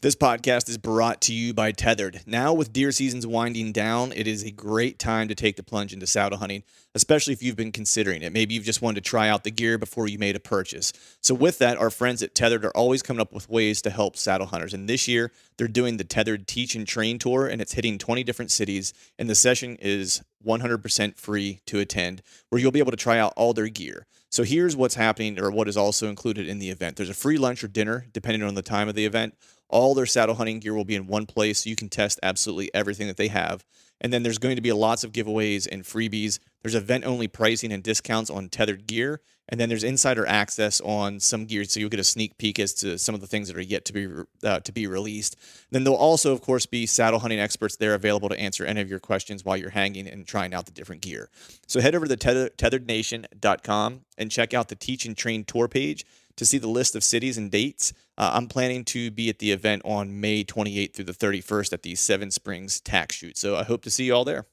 This podcast is brought to you by Tethered. Now, with deer seasons winding down, it is a great time to take the plunge into saddle hunting, especially if you've been considering it. Maybe you've just wanted to try out the gear before you made a purchase. So with that, our friends at Tethered are always coming up with ways to help saddle hunters. And this year, they're doing the Tethered Teach and Train Tour, and it's hitting 20 different cities. And the session is 100% free to attend, where you'll be able to try out all their gear. So here's what's happening, or what is also included in the event. There's a free lunch or dinner, depending on the time of the event. All their saddle hunting gear will be in one place, so you can test absolutely everything that they have. And then there's going to be lots of giveaways and freebies. There's event-only pricing and discounts on Tethered gear. And then there's insider access on some gear, so you'll get a sneak peek as to some of the things that are yet to be released. Then there'll also, of course, be saddle hunting experts there available to answer any of your questions while you're hanging and trying out the different gear. So head over to tetherednation.com and check out the Teach and Train Tour page to see the list of cities and dates. I'm planning to be at the event on May 28th through the 31st at the Seven Springs Tack Shoot, so I hope to see you all there.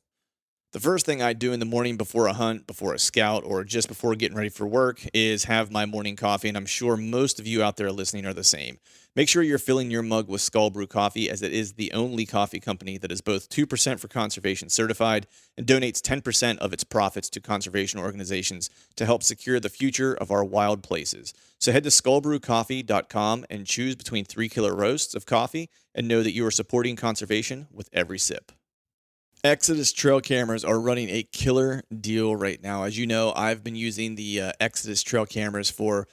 The first thing I do in the morning before a hunt, before a scout, or just before getting ready for work is have my morning coffee, and I'm sure most of you out there listening are the same. Make sure you're filling your mug with Skull Brew coffee, as it is the only coffee company that is both 2% for conservation certified and donates 10% of its profits to conservation organizations to help secure the future of our wild places. So head to skullbrewcoffee.com and choose between 3 killer roasts of coffee and know that you are supporting conservation with every sip. Exodus trail cameras are running a killer deal right now. As you know, I've been using the Exodus trail cameras for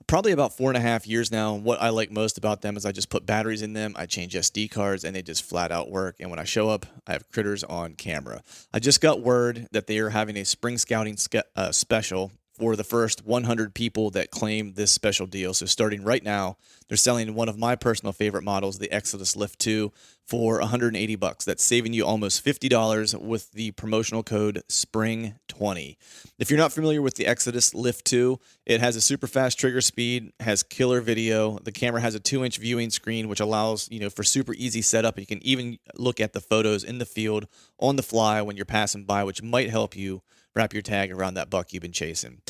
probably about 4.5 years now. And what I like most about them is I just put batteries in them, I change SD cards, and they just flat out work. And when I show up, I have critters on camera. I just got word that they are having a spring scouting special for the first 100 people that claim this special deal. So starting right now, they're selling one of my personal favorite models, the Exodus Lift 2, for $180. That's saving you almost $50 with the promotional code SPRING20. If you're not familiar with the Exodus Lift 2, it has a super fast trigger speed, has killer video. The camera has a 2-inch viewing screen, which allows, for super easy setup. You can even look at the photos in the field on the fly when you're passing by, which might help you wrap your tag around that buck you've been chasing.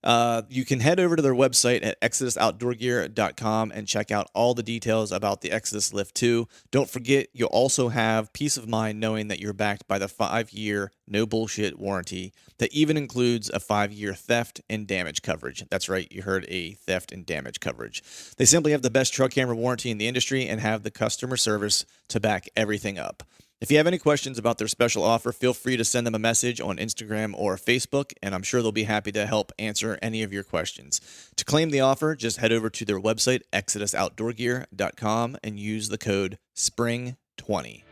You can head over to their website at exodusoutdoorgear.com and check out all the details about the Exodus Lift 2. Don't forget, you'll also have peace of mind knowing that you're backed by the 5-year no bullshit warranty that even includes a 5-year theft and damage coverage. That's right, you heard, a theft and damage coverage. They simply have the best trail camera warranty in the industry and have the customer service to back everything up. If you have any questions about their special offer, feel free to send them a message on Instagram or Facebook, and I'm sure they'll be happy to help answer any of your questions. To claim the offer, just head over to their website, exodusoutdoorgear.com, and use the code SPRING20.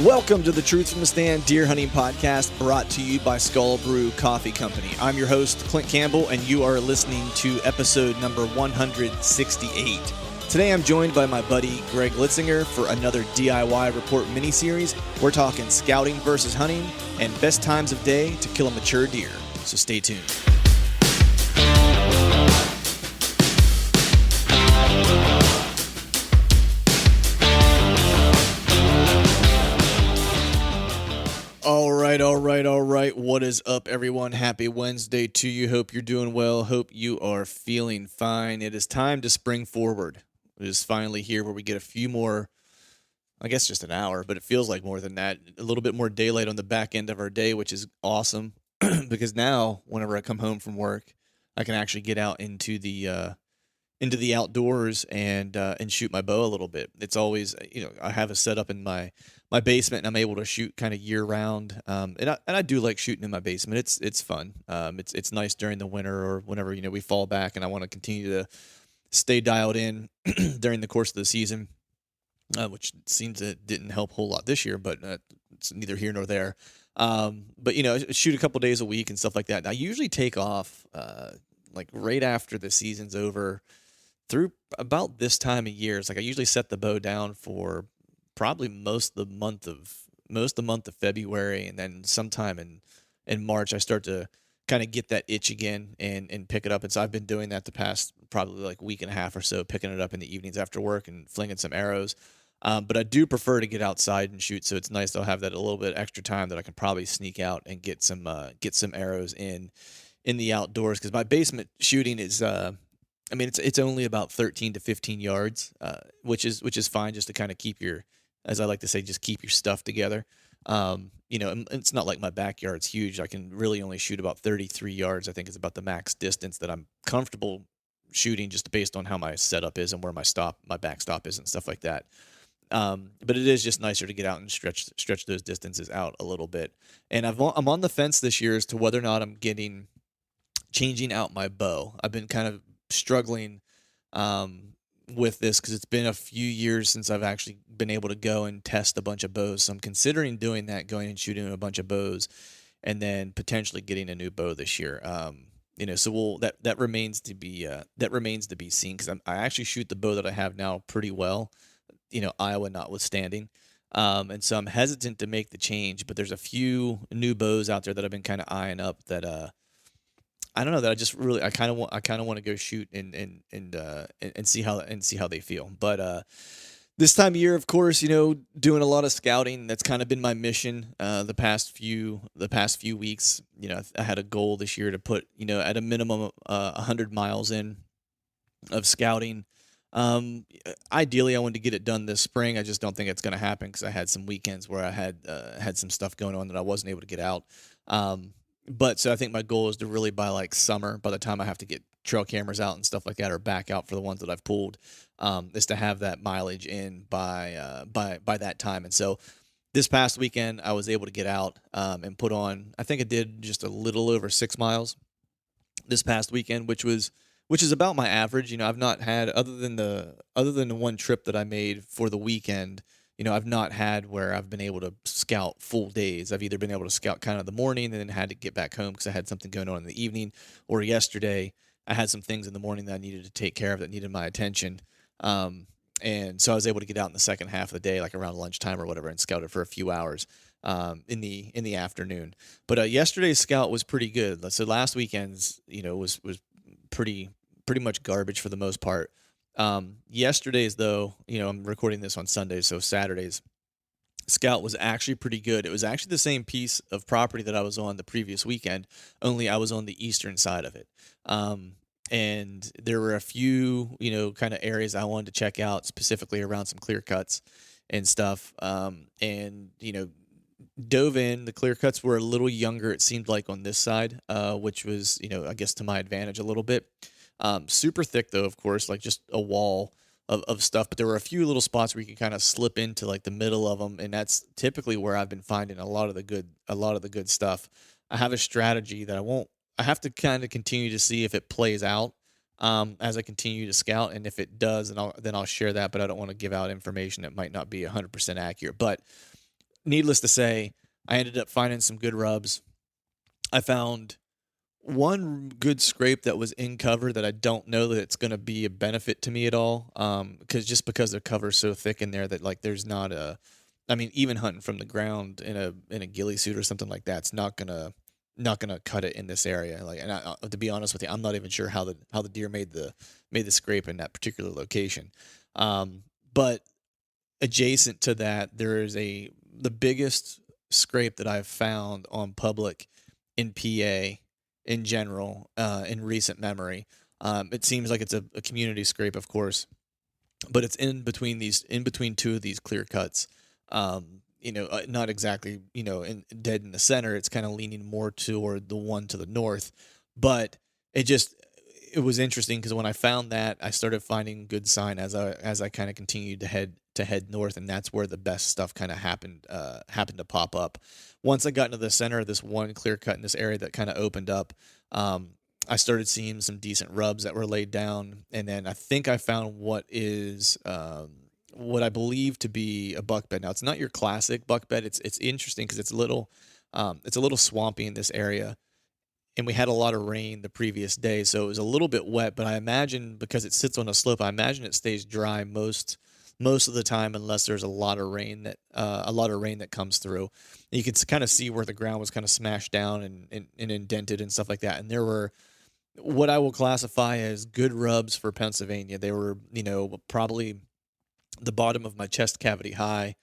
Welcome to the Truth from the Stand Deer Hunting Podcast, brought to you by Skull Brew Coffee Company. I'm your host, Clint Campbell, and you are listening to episode number 168. Today I'm joined by my buddy Greg Litzinger for another DIY report mini-series. We're talking scouting versus hunting and best times of day to kill a mature deer. So stay tuned. All right. What is up, everyone? Happy Wednesday to you. Hope you're doing well. Hope you are feeling fine. It is time to spring forward. It is finally here where we get a few more, I guess just an hour, but it feels like more than that. A little bit more daylight on the back end of our day, which is awesome because now whenever I come home from work, I can actually get out into the outdoors and shoot my bow a little bit. It's always, I have a setup in my basement and I'm able to shoot kind of year round. And I do like shooting in my basement. It's fun. It's nice during the winter or whenever, we fall back and I want to continue to stay dialed in during the course of the season, which seems it didn't help a whole lot this year, but it's neither here nor there. But shoot a couple days a week and stuff like that. And I usually take off, like right after the season's over, through about this time of year. It's like I usually set the bow down for probably most of the month of February, and then sometime in March I start to kind of get that itch again and pick it up. And so I've been doing that the past probably like week and a half or so, picking it up in the evenings after work and flinging some arrows. But I do prefer to get outside and shoot, so it's nice to have that a little bit extra time that I can probably sneak out and get some arrows in in the outdoors, because my basement shooting is, I mean, it's only about 13 to 15 yards, which is fine just to kind of keep your, as I like to say, just keep your stuff together. And it's not like my backyard's huge. I can really only shoot about 33 yards. I think is about the max distance that I'm comfortable shooting, just based on how my setup is and where my backstop is and stuff like that. But it is just nicer to get out and stretch those distances out a little bit. And I'm on the fence this year as to whether or not I'm changing out my bow. I've been kind of struggling with this because it's been a few years since I've actually been able to go and test a bunch of bows. So I'm considering doing that, going and shooting a bunch of bows, and then potentially getting a new bow this year. So that remains to be seen, because I actually shoot the bow that I have now pretty well, Iowa notwithstanding. And so I'm hesitant to make the change, but there's a few new bows out there that I've been kind of eyeing up that I don't know, that I kind of want to go shoot and see how they feel. But this time of year, of course, doing a lot of scouting. That's kind of been my mission the past few weeks. I had a goal this year to put, at a minimum 100 miles in of scouting. Ideally, I wanted to get it done this spring. I just don't think it's going to happen because I had some weekends where I had some stuff going on that I wasn't able to get out. But so I think my goal is to really, by like summer, by the time I have to get trail cameras out and stuff like that, or back out for the ones that I've pulled, is to have that mileage in by that time. And so this past weekend, I was able to get out and put on, I think I did just a little over 6 miles this past weekend, which is about my average. I've not had, other than the one trip that I made for the weekend, I've not had where I've been able to scout full days. I've either been able to scout kind of the morning and then had to get back home because I had something going on in the evening, or yesterday I had some things in the morning that I needed to take care of that needed my attention. And so I was able to get out in the second half of the day, like around lunchtime or whatever, and scout it for a few hours in the afternoon. But yesterday's scout was pretty good. So last weekend's, was pretty much garbage for the most part. Yesterday's, though, I'm recording this on Sunday, so Saturday's scout was actually pretty good. It was actually the same piece of property that I was on the previous weekend, only I was on the eastern side of it. And there were a few, kind of areas I wanted to check out, specifically around some clear cuts and stuff. And dove in. The clear cuts were a little younger, it seemed like, on this side, which was, I guess, to my advantage a little bit. Super thick, though, of course, like just a wall of stuff. But there were a few little spots where you can kind of slip into like the middle of them, and that's typically where I've been finding a lot of the good stuff. I have a strategy that I have to kind of continue to see if it plays out as I continue to scout, and if it does, then I'll share that. But I don't want to give out information that might not be 100% accurate. But needless to say, I ended up finding some good rubs. I found one good scrape that was in cover that I don't know that it's going to be a benefit to me at all, because the cover's so thick in there that, like, there's not even hunting from the ground in a ghillie suit or something like that's not gonna cut it in this area. Like, and to be honest with you, I'm not even sure how the deer made the scrape in that particular location. But adjacent to that, there is the biggest scrape that I've found on public in PA in general, in recent memory. It seems like it's a community scrape, of course, but it's in between two of these clear cuts. Not exactly, dead in the center. It's kind of leaning more toward the one to the north, but it was interesting because when I found that, I started finding good sign as I kind of continued to head north, and that's where the best stuff kind of happened to pop up. Once I got into the center of this one clear cut in this area that kind of opened up, I started seeing some decent rubs that were laid down, and then I think I found what I believe to be a buck bed. Now, it's not your classic buck bed. It's interesting because it's a little swampy in this area, and we had a lot of rain the previous day, so it was a little bit wet. But I imagine, because it sits on a slope, I imagine it stays dry most of the time, unless there's a lot of rain that comes through. And you can kind of see where the ground was kind of smashed down and indented and stuff like that. And there were what I will classify as good rubs for Pennsylvania. They were, probably the bottom of my chest cavity high.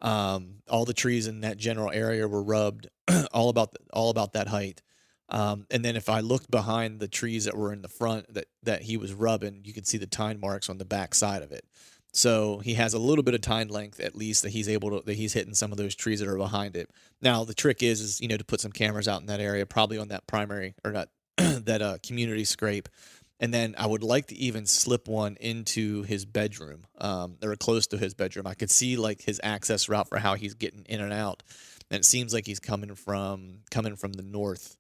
All the trees in that general area were rubbed all about that height. And then if I looked behind the trees that were in the front that he was rubbing, you could see the tine marks on the back side of it. So he has a little bit of tine length at least that he's hitting some of those trees that are behind it. Now the trick is to put some cameras out in that area, probably on that primary or not that community scrape. And then I would like to even slip one into his bedroom, or close to his bedroom. I could see like his access route for how he's getting in and out, and it seems like he's coming from the north,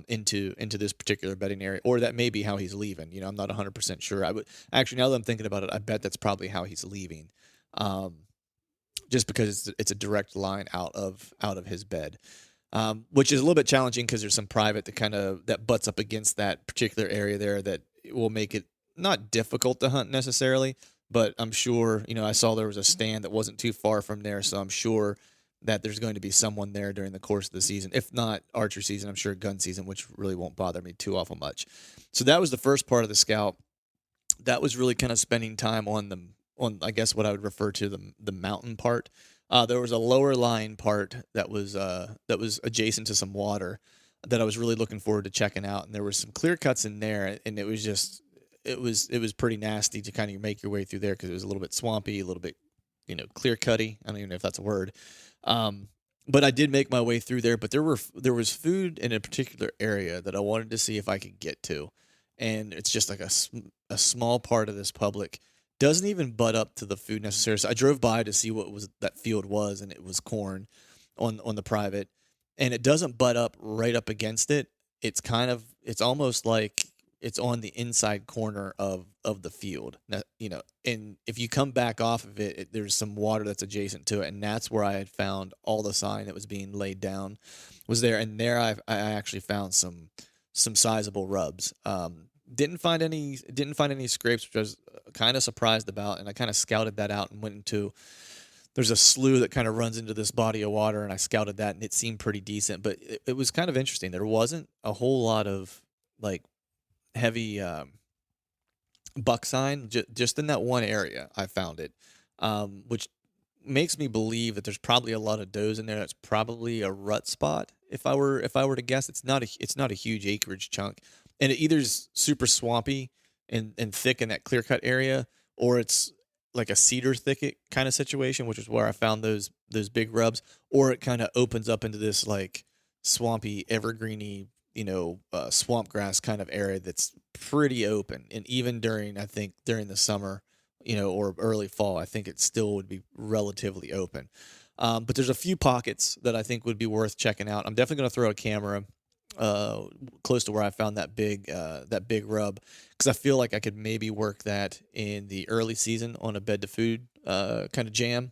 into this particular bedding area, or that may be how he's leaving. I'm not 100% sure. I would actually, now that I'm thinking about it, I bet that's probably how he's leaving, just because it's a direct line out of his bed. Which is a little bit challenging because there's some private that butts up against that particular area there that will make it not difficult to hunt necessarily, but I'm sure, I saw there was a stand that wasn't too far from there, so I'm sure that there's going to be someone there during the course of the season. If not archer season, I'm sure gun season, which really won't bother me too awful much. So that was the first part of the scout. That was really kind of spending time on I guess what I would refer to the mountain part. There was a lower lying part that was adjacent to some water that I was really looking forward to checking out, and there were some clear cuts in there, and it was pretty nasty to kind of make your way through there because it was a little bit swampy, a little bit clear cutty. I don't even know if that's a word. But I did make my way through there. But there was food in a particular area that I wanted to see if I could get to, and it's just like a small part of this public. Doesn't even butt up to the food necessarily. So I drove by to see what was that field was, and it was corn on the private, and it doesn't butt up right up against it. It's almost like it's on the inside corner of the field. Now, and if you come back off of it, there's some water that's adjacent to it, and that's where I had found all the sign that was being laid down was there, and there I actually found some sizable rubs. Didn't find any scrapes, which I was kind of surprised about, and I kind of scouted that out and went into. There's a slough that kind of runs into this body of water, and I scouted that, and it seemed pretty decent. But it was kind of interesting. There wasn't a whole lot of like heavy buck sign just in that one area. I found it, which makes me believe that there's probably a lot of does in there. That's probably a rut spot. If I were to guess, it's not a huge acreage chunk. And it either is super swampy and thick in that clear cut area, or it's like a cedar thicket kind of situation, which is where I found those big rubs, or it kind of opens up into this like swampy, evergreeny, swamp grass kind of area that's pretty open. And even during the summer, or early fall, I think it still would be relatively open. But there's a few pockets that I think would be worth checking out. I'm definitely going to throw a camera close to where I found that big rub, because I feel like I could maybe work that in the early season on a bed to food kind of jam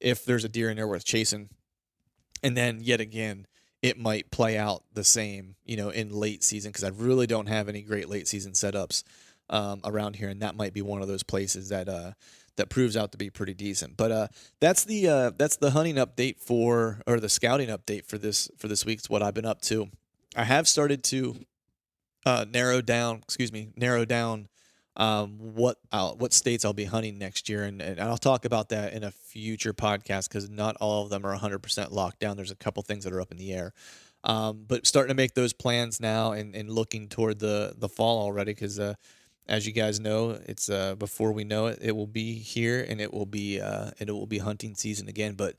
if there's a deer in there worth chasing. And then yet again, it might play out the same, in late season, because I really don't have any great late season setups around here, and that might be one of those places that proves out to be pretty decent. But that's the hunting update or the scouting update for this week. It's what I've been up to. I have started to narrow down what states I'll be hunting next year, and I'll talk about that in a future podcast because not all of them are 100% locked down. There's a couple things that are up in the air, but starting to make those plans now and looking toward the fall already because as you guys know, it's before we know it, it will be here and it will be hunting season again, but.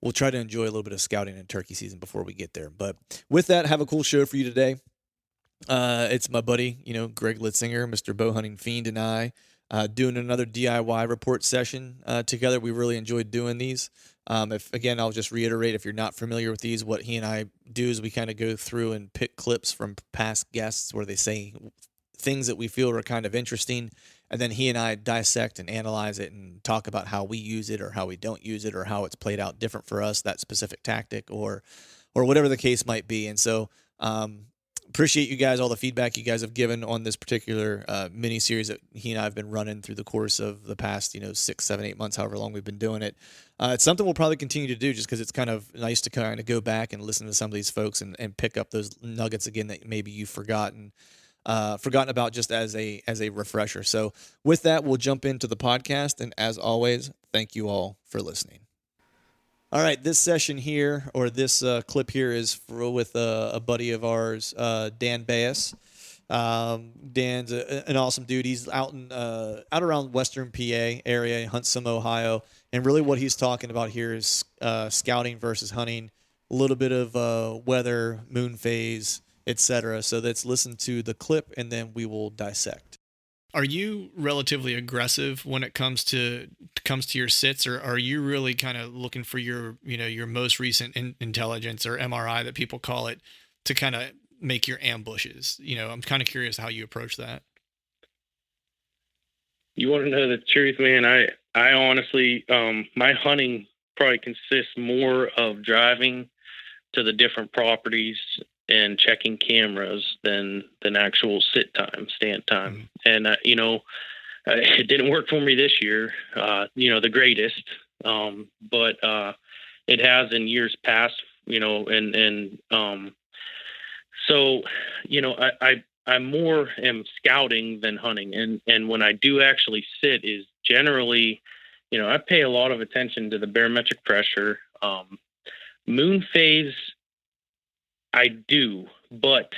We'll try to enjoy a little bit of scouting and turkey season before we get there. But with that, have a cool show for you today. It's my buddy, Greg Litzinger, Mr. Bowhunting Fiend, and I doing another DIY report session together. We really enjoyed doing these. I'll just reiterate, if you're not familiar with these, what he and I do is we kind of go through and pick clips from past guests where they say things that we feel are kind of interesting. And then he and I dissect and analyze it and talk about how we use it or how we don't use it or how it's played out different for us, that specific tactic or whatever the case might be. And so appreciate you guys, all the feedback you guys have given on this particular mini series that he and I have been running through the course of the past, 6, 7, 8 months, however long we've been doing it. It's something we'll probably continue to do just because it's kind of nice to kind of go back and listen to some of these folks and pick up those nuggets again that maybe you've forgotten about just as a refresher. So with that, we'll jump into the podcast. And as always, thank you all for listening. All right, this session here, or this clip here, is with a buddy of ours, Dan Bayus. Dan's an awesome dude. He's out around Western PA area. He hunts some Ohio, and really what he's talking about here is scouting versus hunting, a little bit of weather, moon phase, etc. So let's listen to the clip, and then we will dissect. Are you relatively aggressive when it comes to your sits, or are you really kind of looking for your most recent intelligence, or MRI that people call it, to kind of make your ambushes? I'm kind of curious how you approach that. You want to know the truth, man? I honestly, my hunting probably consists more of driving to the different properties and checking cameras than actual stand time. And, it didn't work for me this year, the greatest. But it has in years past, so, I more am scouting than hunting. And when I do actually sit is generally, I pay a lot of attention to the barometric pressure, moon phase. I do, but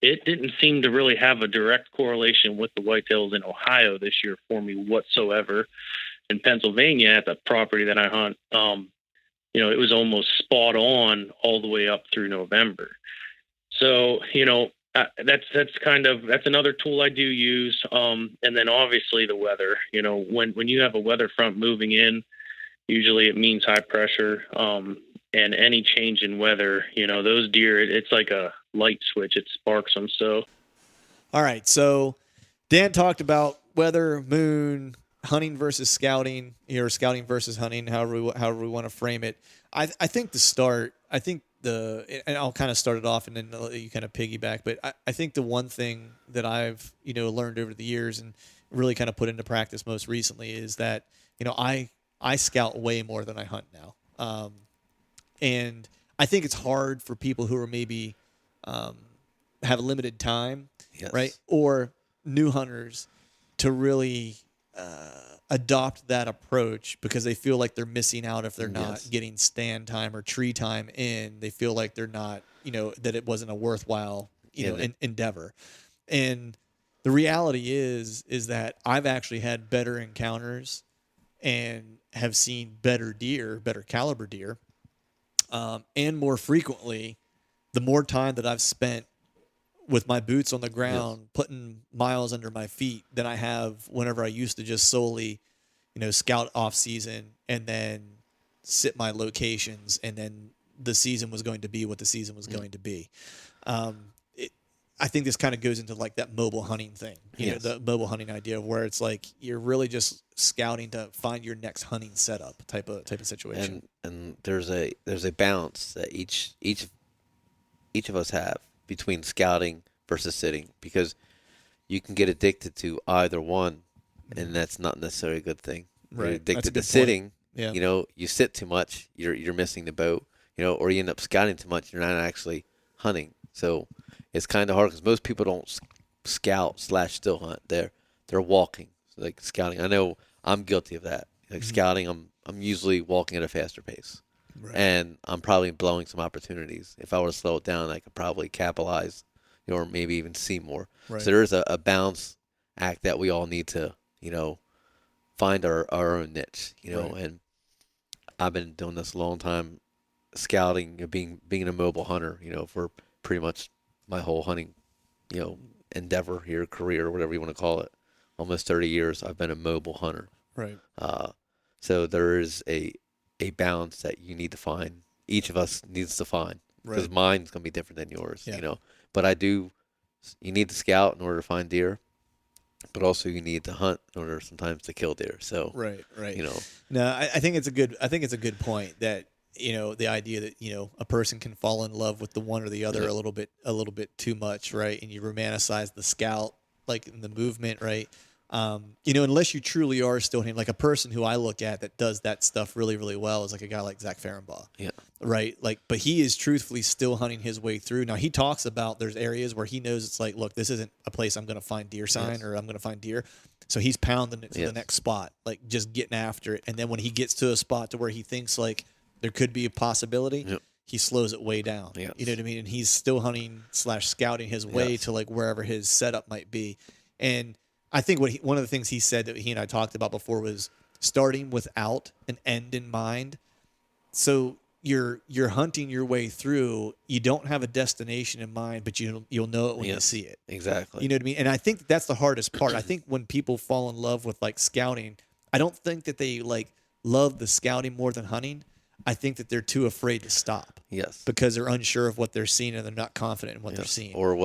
it didn't seem to really have a direct correlation with the whitetails in Ohio this year for me whatsoever. In Pennsylvania, at the property that I hunt, it was almost spot on all the way up through November. So, that's another tool I do use. And then obviously the weather, when you have a weather front moving in, usually it means high pressure. And any change in weather, those deer, it's like a light switch. It sparks them. So, all right. So Dan talked about weather, moon, hunting versus scouting, or scouting versus hunting, however we want to frame it. I think and I'll kind of start it off and then I'll let you kind of piggyback. But I think the one thing that I've, learned over the years and really kind of put into practice most recently is that, I scout way more than I hunt now. And I think it's hard for people who are maybe have limited time, yes. right? Or new hunters to really adopt that approach because they feel like they're missing out if they're not getting stand time or tree time in. They feel like they're not, that it wasn't a worthwhile, endeavor. And the reality is that I've actually had better encounters and have seen better caliber deer. And more frequently, the more time that I've spent with my boots on the ground, putting miles under my feet than I have whenever I used to just solely, scout off season and then sit my locations, and then the season was going to be what the season was going to be. I think this kind of goes into like that mobile hunting thing, the mobile hunting idea where it's like you're really just scouting to find your next hunting setup type of situation. And there's a balance that each of us have between scouting versus sitting, because you can get addicted to either one, and that's not necessarily a good thing. Right. You're addicted to sitting. Yeah. You sit too much, you're missing the boat. Or you end up scouting too much, you're not actually hunting. So it's kind of hard because most people don't scout / still hunt. They're walking, like scouting. I know I'm guilty of that. Like scouting, I'm usually walking at a faster pace, and I'm probably blowing some opportunities. If I were to slow it down, I could probably capitalize, or maybe even see more. Right. So there's a balance act that we all need to, find our own niche, And I've been doing this a long time, scouting, being a mobile hunter, for pretty much my whole hunting, endeavor here, career, whatever you want to call it. Almost 30 years I've been a mobile hunter. Right. So there is a balance that you need to find. Each of us needs to find, because mine's going to be different than yours, But you need to scout in order to find deer, but also you need to hunt in order sometimes to kill deer. So, right. No, I think it's a good point that, the idea that, a person can fall in love with the one or the other a little bit too much, right? And you romanticize the scout, like in the movement, right? Unless you truly are still hunting, like a person who I look at that does that stuff really, really well is like a guy like Zach Farrenbaugh. Yeah. Right. Like, but he is truthfully still hunting his way through. Now he talks about there's areas where he knows it's like, look, this isn't a place I'm going to find deer sign or I'm going to find deer. So he's pounding it to the next spot, like just getting after it. And then when he gets to a spot to where he thinks like, there could be a possibility. Yep. He slows it way down. Yes. You know what I mean? And he's still hunting / scouting his way Yes. to like wherever his setup might be. And I think one of the things he said that he and I talked about before was starting without an end in mind. So you're hunting your way through. You don't have a destination in mind, but you'll know it when you Yes. see it. Exactly. You know what I mean? And I think that's the hardest part. I think when people fall in love with like scouting, I don't think that they like love the scouting more than hunting. I think that they're too afraid to stop Yes. because they're unsure of what they're seeing and they're not confident in what they're Yes. seeing. Or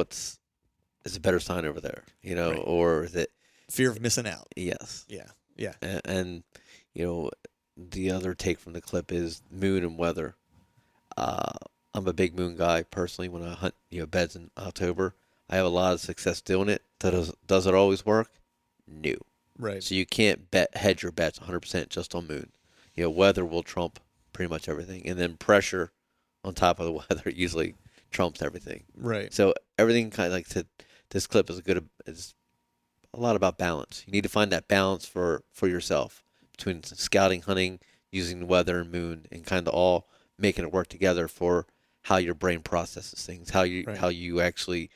is a better sign over there, Right. or is it, Fear of missing out. yes. Yeah. Yeah. And the other take from the clip is moon and weather. I'm a big moon guy personally. When I hunt, beds in October, I have a lot of success doing it. Does it always work? No. Right. So you can't hedge your bets 100% just on moon. Weather will trump pretty much everything, and then pressure on top of the weather usually trumps everything. Right. So everything kind of like this clip is a lot about balance. You need to find that balance for yourself between scouting, hunting, using the weather and moon, and kind of all making it work together for how your brain processes things, how you actually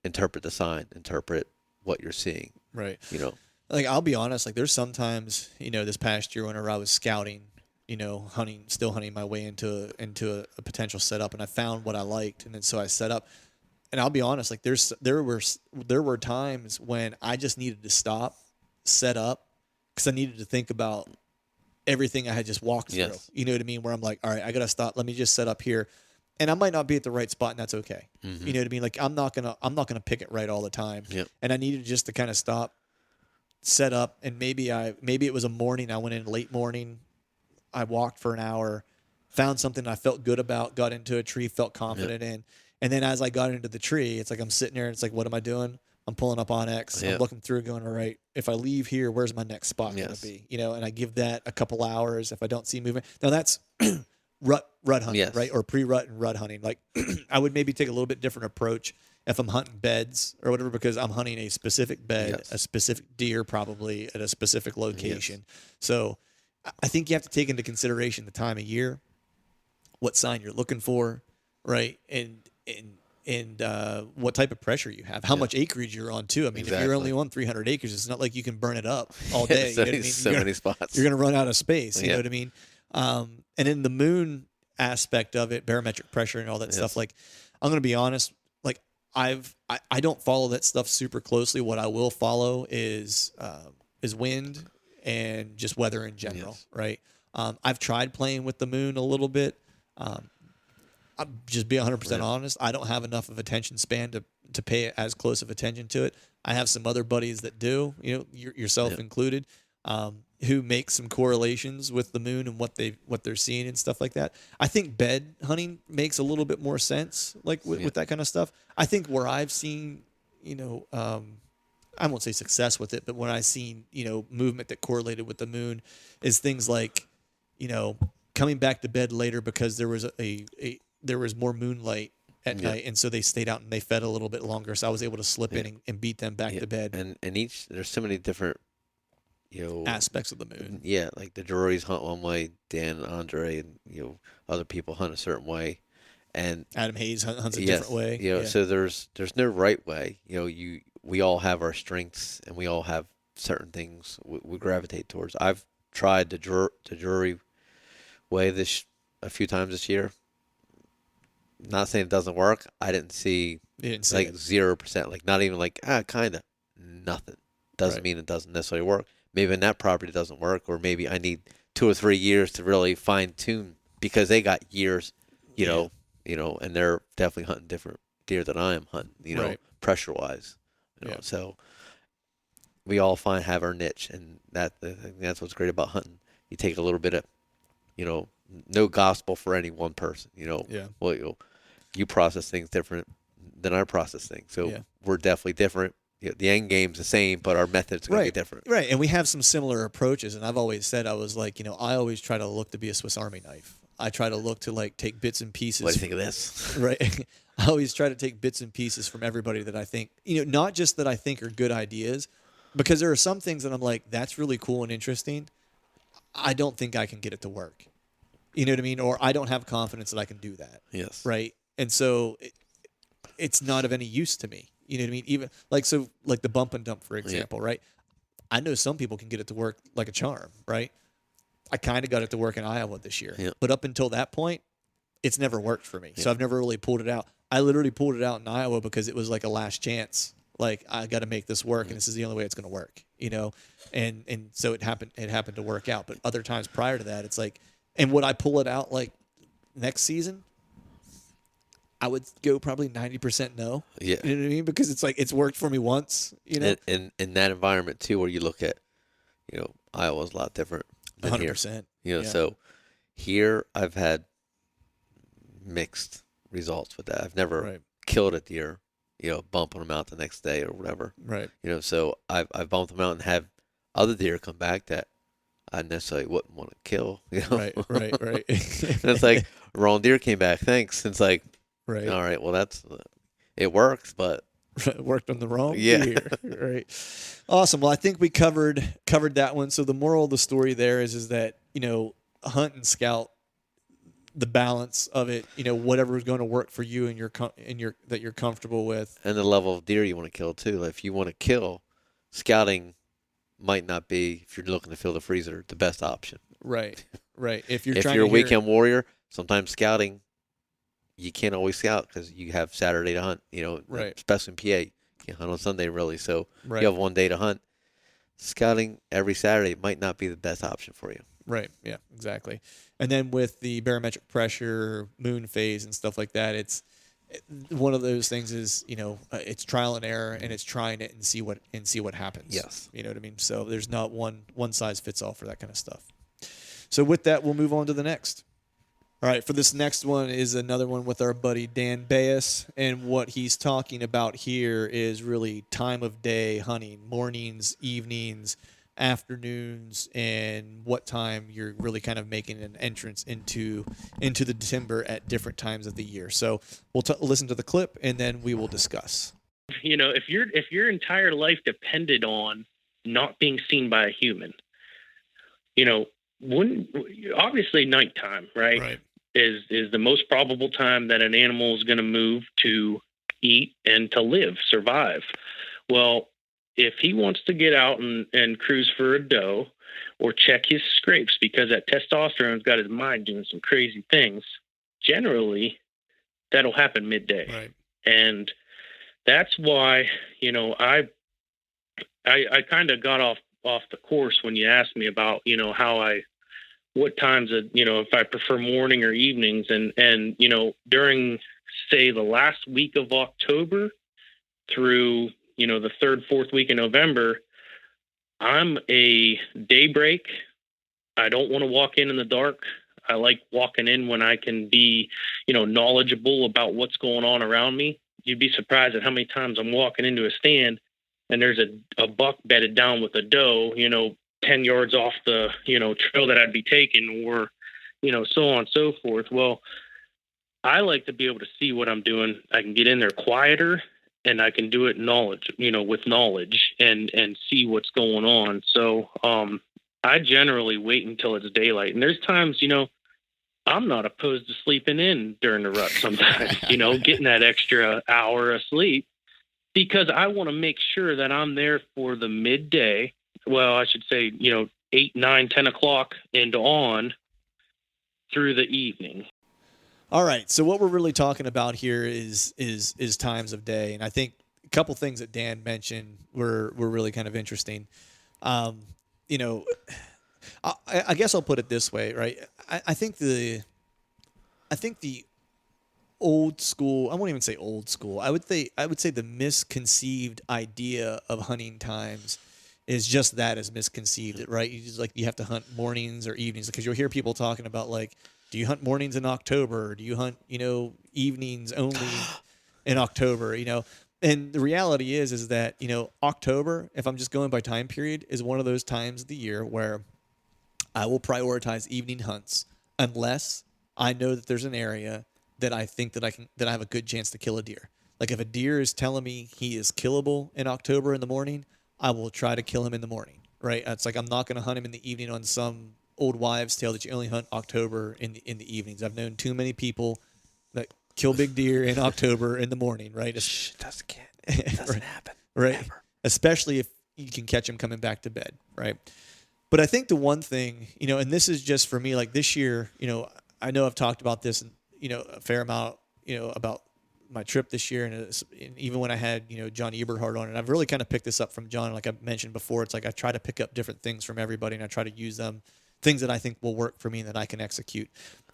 interpret the sign, interpret what you're seeing. Right. Like I'll be honest, like there's sometimes, this past year whenever I was scouting, still hunting my way into a potential setup, and I found what I liked, and then so I set up. And I'll be honest, like there were times when I just needed to stop, set up, because I needed to think about everything I had just walked through. Yes. You know what I mean? Where I'm like, all right, I gotta stop. Let me just set up here, and I might not be at the right spot, and that's okay. Mm-hmm. You know what I mean? Like I'm not gonna pick it right all the time. Yep. And I needed just to kind of stop, set up, and maybe it was a morning. I went in late morning. I walked for an hour, found something I felt good about, got into a tree, felt confident in. And then as I got into the tree, it's like I'm sitting there and it's like, what am I doing? I'm pulling up on X. I'm looking through going, all right, if I leave here, where's my next spot going to be? And I give that a couple hours if I don't see movement. Now that's rut hunting, right? Or pre-rut and rut hunting. Like I would maybe take a little bit different approach if I'm hunting beds or whatever, because I'm hunting a specific bed, a specific deer probably at a specific location. So I think you have to take into consideration the time of year, what sign you're looking for, right? And what type of pressure you have, how much acreage you're on too. I mean, if you're only on 300 acres, it's not like you can burn it up all day. You know what I mean? So many spots. You're going to run out of space. You know what I mean? And in the moon aspect of it, barometric pressure and all that stuff, like I'm going to be honest, like I don't follow that stuff super closely. What I will follow is wind and just weather in general, right? I've tried playing with the moon a little bit. I'll just be 100% honest. I don't have enough of attention span to pay as close of attention to it. I have some other buddies that do, yourself included, who make some correlations with the moon and what they're seeing and stuff like that. I think bed hunting makes a little bit more sense, like with that kind of stuff. I think where I've seen, I won't say success with it, but when I've seen, movement that correlated with the moon is things like, coming back to bed later because there was there was more moonlight at night, and so they stayed out and they fed a little bit longer. So I was able to slip in and beat them back to bed. And there's so many different, aspects of the moon. Yeah, like the Drury's hunt one way, Dan and Andre, and other people hunt a certain way, and Adam Hayes hunts a different way. So there's no right way. We all have our strengths, and we all have certain things we gravitate towards. I've tried the Drury way a few times this year. Not saying it doesn't work. I didn't see like 0%, like not even like kind of nothing. Doesn't mean it doesn't necessarily work. Maybe in that property it doesn't work, or maybe I need 2 or 3 years to really fine tune because they got years, and they're definitely hunting different deer than I am hunting, pressure wise. So we all have our niche, and that's what's great about hunting. You take a little bit of, no gospel for any one person. Well, you process things different than I process things, so we're definitely different. The end game's the same, but our methods are going to be different. Right, and we have some similar approaches. And I've always said, I was like, I always try to look to be a Swiss Army knife. I try to look to like take bits and pieces. What do you think of this? Right. I always try to take bits and pieces from everybody that I think, not just that I think are good ideas, because there are some things that I'm like, that's really cool and interesting. I don't think I can get it to work. You know what I mean? Or I don't have confidence that I can do that. Yes. Right. And so it's not of any use to me. You know what I mean? Even like the bump and dump, for example, right? I know some people can get it to work like a charm, right? I kind of got it to work in Iowa this year, but up until that point, it's never worked for me. So I've never really pulled it out. I literally pulled it out in Iowa because it was like a last chance. Like, I got to make this work, and this is the only way it's going to work, you know? And so it happened to work out. But other times prior to that, it's like, and would I pull it out like next season? I would go probably 90% no. Yeah. You know what I mean? Because it's like, it's worked for me once, you know? And in that environment too, where you look at, Iowa's a lot different than 100%. here. So here I've had mixed results with that. I've never killed a deer, bumping them out the next day or whatever. Right. So I've bumped them out and have other deer come back that I necessarily wouldn't want to kill. Right. And it's like, wrong deer came back. Thanks. It's like, right. All right. Well, it works, but it worked on the wrong deer. Right. Awesome. Well, I think we covered that one. So the moral of the story there is that, hunt and scout, the balance of it, whatever is going to work for you and that you're comfortable with, and the level of deer you want to kill too. Like, if you want to kill, scouting might not be, if you're looking to fill the freezer, the best option. Right. If you're a weekend warrior, sometimes scouting, you can't always scout because you have Saturday to hunt. Especially in PA, you can't hunt on Sunday really. So you have one day to hunt. Scouting every Saturday might not be the best option for you. Right. Yeah, exactly. And then with the barometric pressure, moon phase, and stuff like that, it's one of those things is, it's trial and error, and it's trying it and see what happens. Yes. You know what I mean? So there's not one size fits all for that kind of stuff. So with that, we'll move on to the next. All right, for this next one is another one with our buddy Dan Bayus, and what he's talking about here is really time of day hunting, mornings, evenings, afternoons, and what time you're really kind of making an entrance into the timber at different times of the year. So we'll listen to the clip, and then we will discuss. If your entire life depended on not being seen by a human, obviously nighttime, right? Is the most probable time that an animal is going to move to eat and to live, survive. Well, if he wants to get out and cruise for a doe or check his scrapes because that testosterone's got his mind doing some crazy things, generally that'll happen midday. Right. And that's why, I kind of got off the course when you asked me about, what times if I prefer morning or evenings, and during, say, the last week of October through, the third, fourth week in November, I'm a daybreak. I don't want to walk in the dark. I like walking in when I can be, knowledgeable about what's going on around me. You'd be surprised at how many times I'm walking into a stand and there's a buck bedded down with a doe, 10 yards off the, trail that I'd be taking, or, so on and so forth. Well, I like to be able to see what I'm doing. I can get in there quieter, and I can do it with knowledge and see what's going on. So, I generally wait until it's daylight. And there's times, I'm not opposed to sleeping in during the rut sometimes, getting that extra hour of sleep, because I want to make sure that I'm there for the midday. Well, I should say, 8, 9, 10 o'clock and on through the evening. All right. So what we're really talking about here is times of day. And I think a couple things that Dan mentioned were really kind of interesting. I guess I'll put it this way, right? I think the old school, I won't even say old school, I would say the misconceived idea of hunting times is just that, as misconceived, right? You have to hunt mornings or evenings, because you'll hear people talking about, like, do you hunt mornings in October? Or do you hunt, evenings only in October, And the reality is that, October, if I'm just going by time period, is one of those times of the year where I will prioritize evening hunts unless I know that there's an area that I think that I have a good chance to kill a deer. Like, if a deer is telling me he is killable in October in the morning, I will try to kill him in the morning, right? It's like, I'm not going to hunt him in the evening on some old wives' tale that you only hunt October in the evenings. I've known too many people that kill big deer in October in the morning, right? Shh, doesn't right, happen. right. Ever. Especially if you can catch them coming back to bed, right? But I think the one thing, and this is just for me, like this year, I know I've talked about this, a fair amount, about my trip this year, and even when I had, John Eberhard on, and I've really kind of picked this up from John, like I mentioned before. It's like I try to pick up different things from everybody, and I try to use them, things that I think will work for me and that I can execute.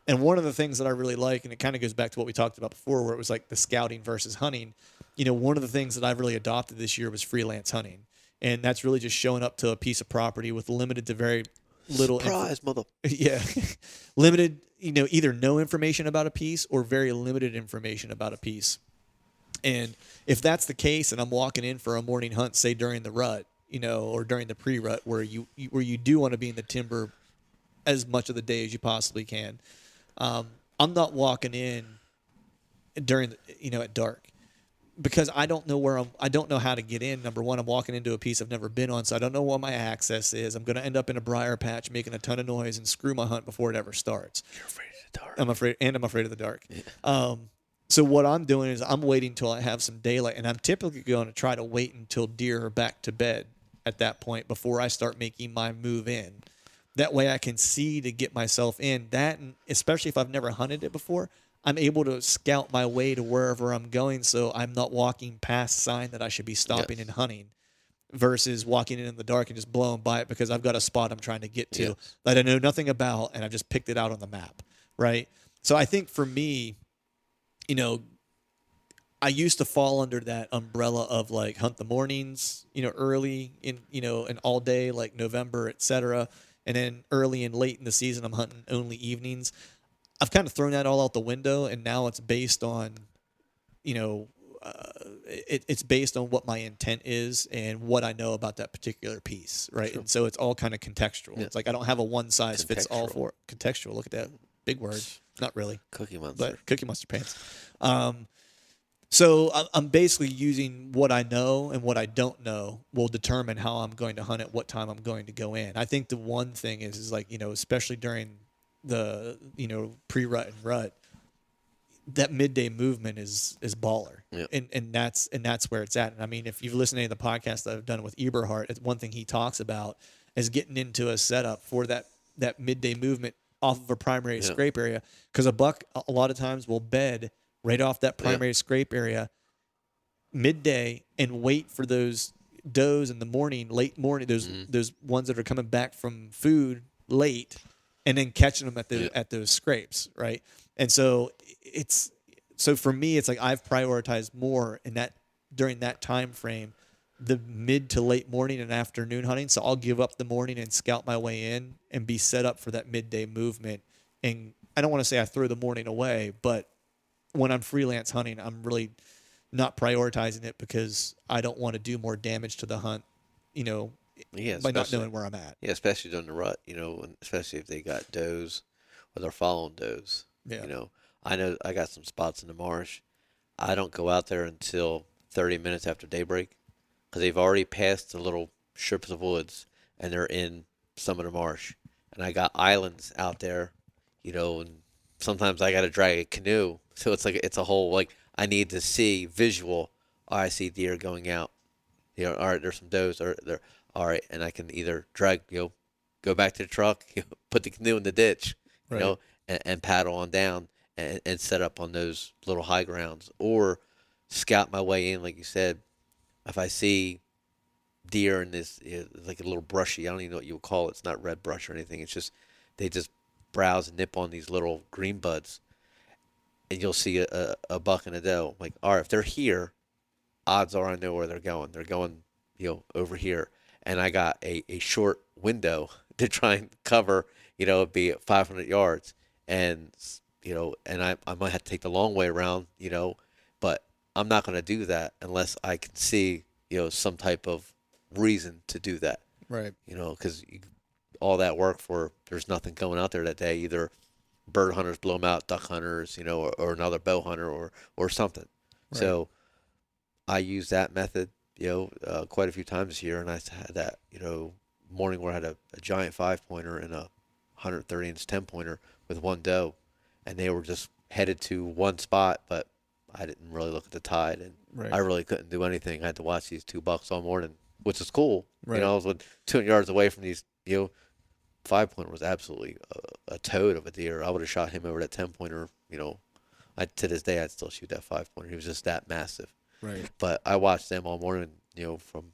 And one of the things that I really like, and it kind of goes back to what we talked about before, where it was like the scouting versus hunting. One of the things that I've really adopted this year was freelance hunting. And that's really just showing up to a piece of property with limited to very little surprise, mother. Yeah. Limited, either no information about a piece or very limited information about a piece. And if that's the case, and I'm walking in for a morning hunt, say during the rut, or during the pre-rut, where you do want to be in the timber as much of the day as you possibly can, I'm not walking in during at dark, because I don't know I don't know how to get in. Number one, I'm walking into a piece I've never been on, so I don't know what my access is. I'm going to end up in a briar patch making a ton of noise and screw my hunt before it ever starts. You're afraid of the dark. I'm afraid of the dark. Yeah. So what I'm doing is I'm waiting till I have some daylight, and I'm typically going to try to wait until deer are back to bed at that point before I start making my move in. That way I can see to get myself in. That, and especially if I've never hunted it before, I'm able to scout my way to wherever I'm going, so I'm not walking past sign that I should be stopping and hunting, versus walking in the dark and just blowing by it because I've got a spot I'm trying to get to that I know nothing about, and I've just picked it out on the map, right? So I think for me, I used to fall under that umbrella of like hunt the mornings, early in, and all day, like November, et cetera. And then early and late in the season, I'm hunting only evenings. I've kind of thrown that all out the window, and now it's based on, it's based on what my intent is and what I know about that particular piece, right? Sure. And so it's all kind of contextual. Yeah. It's like I don't have a one size fits all for contextual. Look at that big word. Not really. Cookie Monster. But Cookie Monster pants. So I'm basically using what I know, and what I don't know will determine how I'm going to hunt at what time I'm going to go in. I think the one thing is like, especially during the pre-rut and rut, that midday movement is baller. Yep. and that's where it's at. And I mean, if you've listened to any of the podcasts that I've done with Eberhard, it's one thing he talks about is getting into a setup for that midday movement off of a primary scrape area, because a buck a lot of times will bed right off that primary scrape area midday and wait for those does in the morning, late morning, those ones that are coming back from food late, and then catching them at those scrapes, right? And so for me, it's like I've prioritized more in that during that time frame, the mid to late morning and afternoon hunting. So I'll give up the morning and scout my way in and be set up for that midday movement. And I don't want to say I throw the morning away, but when I'm freelance hunting, I'm really not prioritizing it because I don't want to do more damage to the hunt, by not knowing where I'm at. Yeah, especially during the rut, and especially if they got does or they're following does. Yeah. I know I got some spots in the marsh. I don't go out there until 30 minutes after daybreak because they've already passed the little strips of woods and they're in some of the marsh. And I got islands out there, and sometimes I got to drag a canoe. So it's like, it's a whole, like, I need to see visual. Oh, I see deer going out. All right, there's some does. Or they're all right, and I can either drag, go back to the truck, put the canoe in the ditch, and paddle on down and set up on those little high grounds, or scout my way in, like you said. If I see deer in this, like a little brushy, I don't even know what you would call it. It's not red brush or anything. It's just they just browse and nip on these little green buds, and you'll see a buck and a doe. I'm like, all right, if they're here, odds are I know where they're going. They're going, over here. And I got a short window to try and cover, it'd be 500 yards. And, and I might have to take the long way around, but I'm not going to do that unless I can see, some type of reason to do that. Right. Because all that work for, there's nothing going out there that day. Either bird hunters blow them out, duck hunters, or another bow hunter or something. Right. So I use that method, quite a few times this year. And I had that, morning where I had a giant 5-pointer and a 130-inch 10-pointer with one doe, and they were just headed to one spot, but I didn't really look at the tide, and Right. I really couldn't do anything. I had to watch these two bucks all morning, which is cool. Right. I was 200 yards away from these, 5-pointer was absolutely a toad of a deer. I would have shot him over that 10-pointer, to this day, I'd still shoot that 5-pointer. He was just that massive. Right. But I watched them all morning, from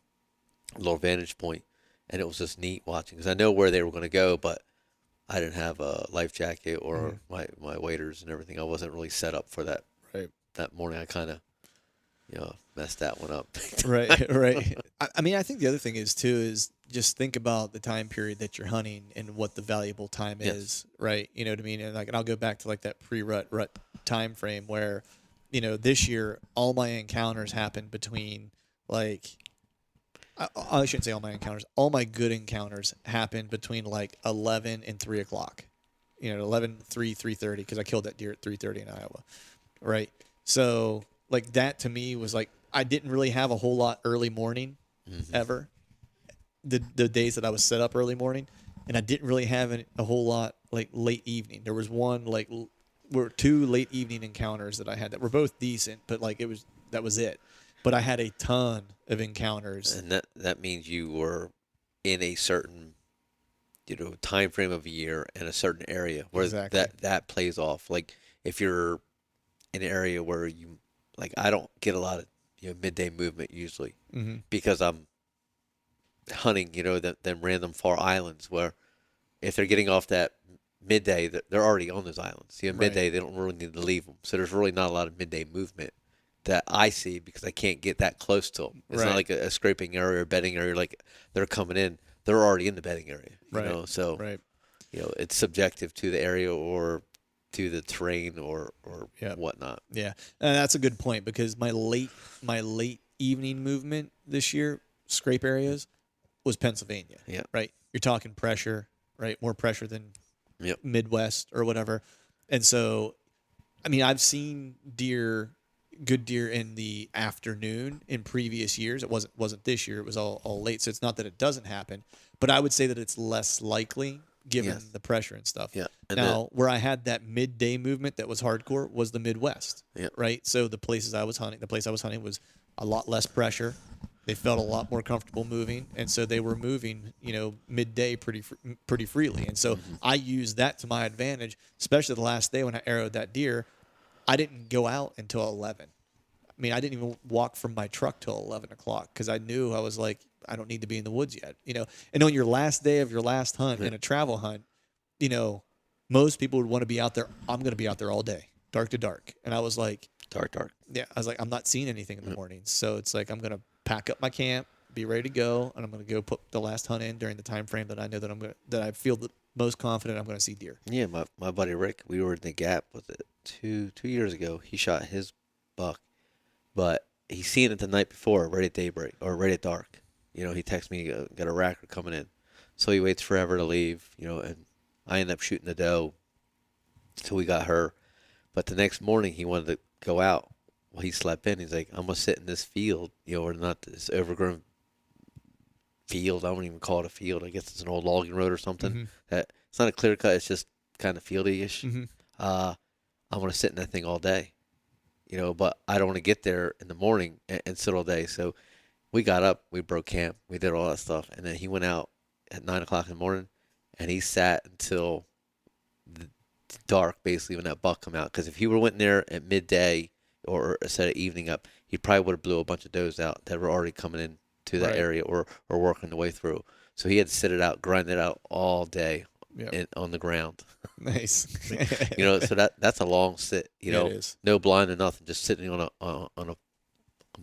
a little vantage point, and it was just neat watching because I know where they were going to go, but I didn't have a life jacket or my waders and everything. I wasn't really set up for that. Right. That morning, I kind of, messed that one up. Right. Right. I mean, I think the other thing is just think about the time period that you're hunting and what the valuable time is, right? You know what I mean? And I'll go back to like that pre-rut time frame where, this year all my encounters happened between like, I shouldn't say all my encounters. All my good encounters happened between like 11 and 3 o'clock. 11, 3, 3:30 because I killed that deer at 3:30 in Iowa, right? So like that to me was like I didn't really have a whole lot early morning ever. The days that I was set up early morning, and I didn't really have a whole lot like late evening. There was one were 2 late evening encounters that I had that were both decent, but like that was it. But I had a ton of encounters. And that means you were in a certain, time frame of a year in a certain area where Exactly. that plays off. Like if you're in an area where I don't get a lot of midday movement usually because I'm hunting, them random far islands where if they're getting off that midday, they're already on those islands. Midday, they don't really need to leave them. So there's really not a lot of midday movement that I see because I can't get that close to them. It's not like a scraping area or bedding area. Like they're coming in, they're already in the bedding area. So it's subjective to the area or to the terrain or whatnot. Yeah, and that's a good point because my late evening movement this year, scrape areas, was Pennsylvania. Yeah, right. You're talking pressure, right? More pressure than Midwest or whatever. And so, I mean, I've seen good deer in the afternoon in previous years. It wasn't this year. It was all late. So it's not that it doesn't happen, but I would say that it's less likely given the pressure and stuff. Yeah. And now, where I had that midday movement that was hardcore was the Midwest. Yeah. Right. So the place I was hunting was a lot less pressure. They felt a lot more comfortable moving, and so they were moving, midday pretty freely. And so I used that to my advantage, especially the last day when I arrowed that deer. I didn't go out until 11. I mean, I didn't even walk from my truck till 11 o'clock because I knew I was like, I don't need to be in the woods yet, And on your last day of your last hunt in a travel hunt, most people would want to be out there. I'm going to be out there all day, dark to dark. And I was like, dark. Yeah, I was like, I'm not seeing anything in the mornings. So it's like I'm going to pack up my camp, be ready to go, and I'm going to go put the last hunt in during the time frame that I know that I feel the most confident I'm going to see deer. Yeah, my buddy Rick, we were in the Gap with it 2 years ago. He shot his buck, but he seen it the night before, right at daybreak or right at dark. He texted me, got a racker coming in, so he waits forever to leave. And I ended up shooting the doe till we got her. But the next morning he wanted to go out. Well, he slept in. He's like, I'm gonna sit in this field, or not this overgrown field. I wouldn't even call it a field. I guess it's an old logging road or something. That it's not a clear cut. It's just kind of fieldy-ish. I'm gonna sit in that thing all day, But I don't want to get there in the morning and sit all day. So we got up, we broke camp, we did all that stuff, and then he went out at 9 o'clock in the morning, and he sat until dark, basically, when that buck come out. Because if he went in there at midday or set of evening up, he probably would have blew a bunch of does out that were already coming in to that area or working the way through. So he had to sit it out, grind it out all day on the ground. Nice. So that's a long sit. It is. No blind or nothing, just sitting on a bucket.